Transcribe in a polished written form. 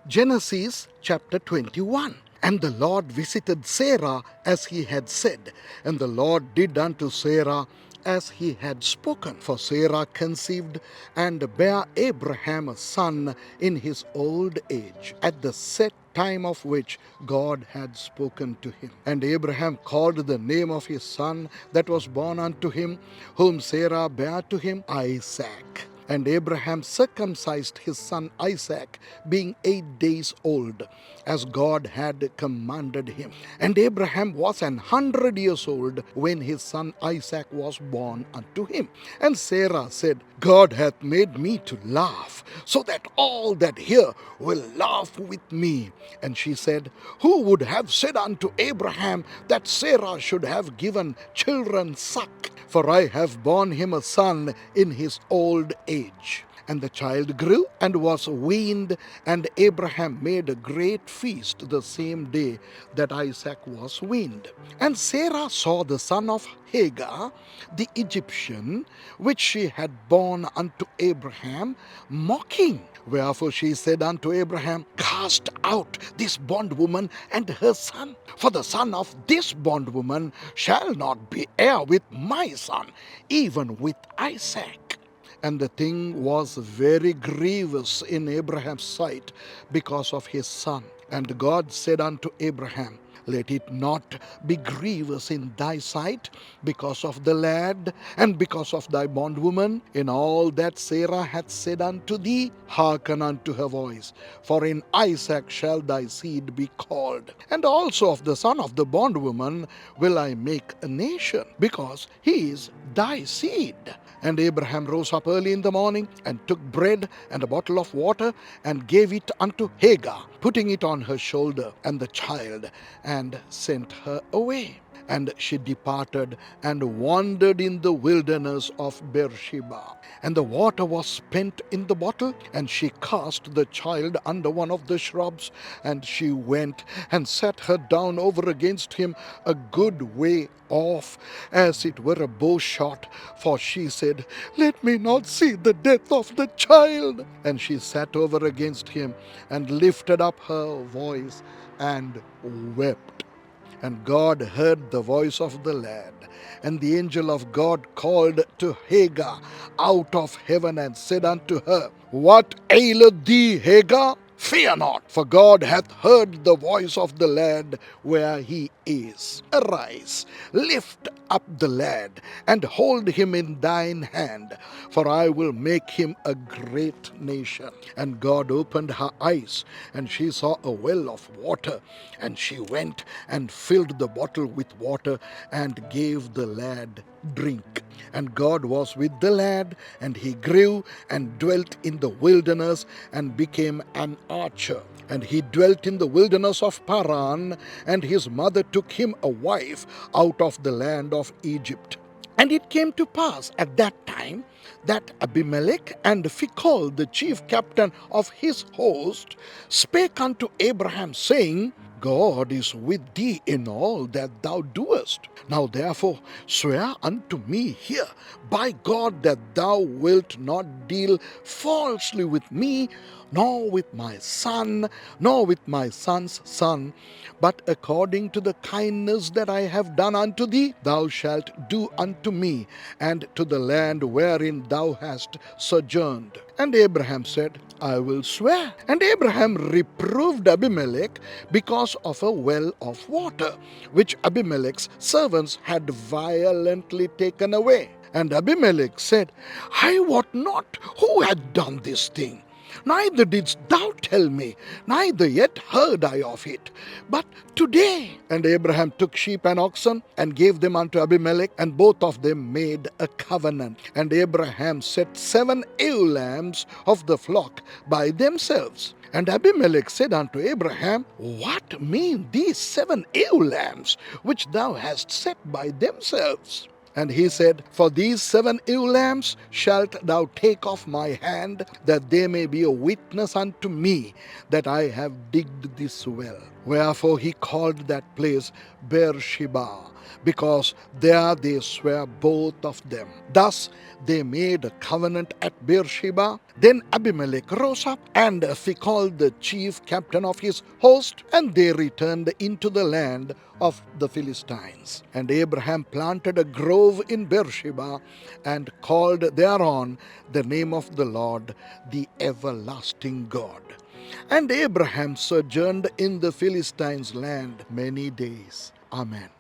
Genesis chapter 21. And the Lord visited Sarah as he had said, and the Lord did unto Sarah as he had spoken. For Sarah conceived and bare Abraham a son in his old age, at the set time of which God had spoken to him. And Abraham called the name of his son that was born unto him, whom Sarah bare to him, Isaac. And Abraham circumcised his son Isaac, being 8 days old, as God had commanded him. And Abraham was 100 years old when his son Isaac was born unto him. And Sarah said, God hath made me to laugh, so that all that hear will laugh with me. And she said, Who would have said unto Abraham that Sarah should have given children suck? For I have borne him a son in his old age. And the child grew and was weaned, and Abraham made a great feast the same day that Isaac was weaned. And Sarah saw the son of Hagar, the Egyptian, which she had borne unto Abraham, mocking. Wherefore she said unto Abraham, Cast out this bondwoman and her son, for the son of this bondwoman shall not be heir with my son, even with Isaac. And the thing was very grievous in Abraham's sight because of his son. And God said unto Abraham, Let it not be grievous in thy sight because of the lad and because of thy bondwoman. In all that Sarah hath said unto thee, hearken unto her voice. For in Isaac shall thy seed be called. And also of the son of the bondwoman will I make a nation, because he is thy seed. And Abraham rose up early in the morning, and took bread and a bottle of water, and gave it unto Hagar, putting it on her shoulder, and the child, and sent her away. And she departed and wandered in the wilderness of Beersheba. And the water was spent in the bottle, and she cast the child under one of the shrubs, and she went and sat her down over against him a good way off, as it were a bow shot. For she said, Let me not see the death of the child. And she sat over against him, and lifted up her voice, and wept. And God heard the voice of the lad. And the angel of God called to Hagar out of heaven, and said unto her, What aileth thee, Hagar? Fear not, for God hath heard the voice of the lad where he is. Arise, lift up the lad, and hold him in thine hand, for I will make him a great nation. And God opened her eyes, and she saw a well of water, and she went and filled the bottle with water, and gave the lad drink. And God was with the lad, and he grew and dwelt in the wilderness, and became an archer. And he dwelt in the wilderness of Paran, and his mother took him a wife out of the land of Egypt. And it came to pass at that time that Abimelech and Phicol, the chief captain of his host, spake unto Abraham, saying, God is with thee in all that thou doest. Now therefore swear unto me here by God that thou wilt not deal falsely with me, nor with my son, nor with my son's son, but according to the kindness that I have done unto thee, thou shalt do unto me, and to the land wherein thou hast sojourned. And Abraham said, I will swear. And Abraham reproved Abimelech because of a well of water, which Abimelech's servants had violently taken away. And Abimelech said, I wot not who had done this thing. Neither didst thou tell me, neither yet heard I of it, but today. And Abraham took sheep and oxen, and gave them unto Abimelech, and both of them made a covenant. And Abraham set 7 ewe lambs of the flock by themselves. And Abimelech said unto Abraham, What mean these 7 ewe lambs which thou hast set by themselves? And he said, For these 7 ewe lambs shalt thou take off my hand, that they may be a witness unto me that I have digged this well. Wherefore he called that place Beersheba, because there they sware both of them. Thus they made a covenant at Beersheba. Then Abimelech rose up and called the chief captain of his host, and they returned into the land of the Philistines. And Abraham planted a grove in Beersheba and called thereon the name of the Lord, the everlasting God. And Abraham sojourned in the Philistines' land many days. Amen.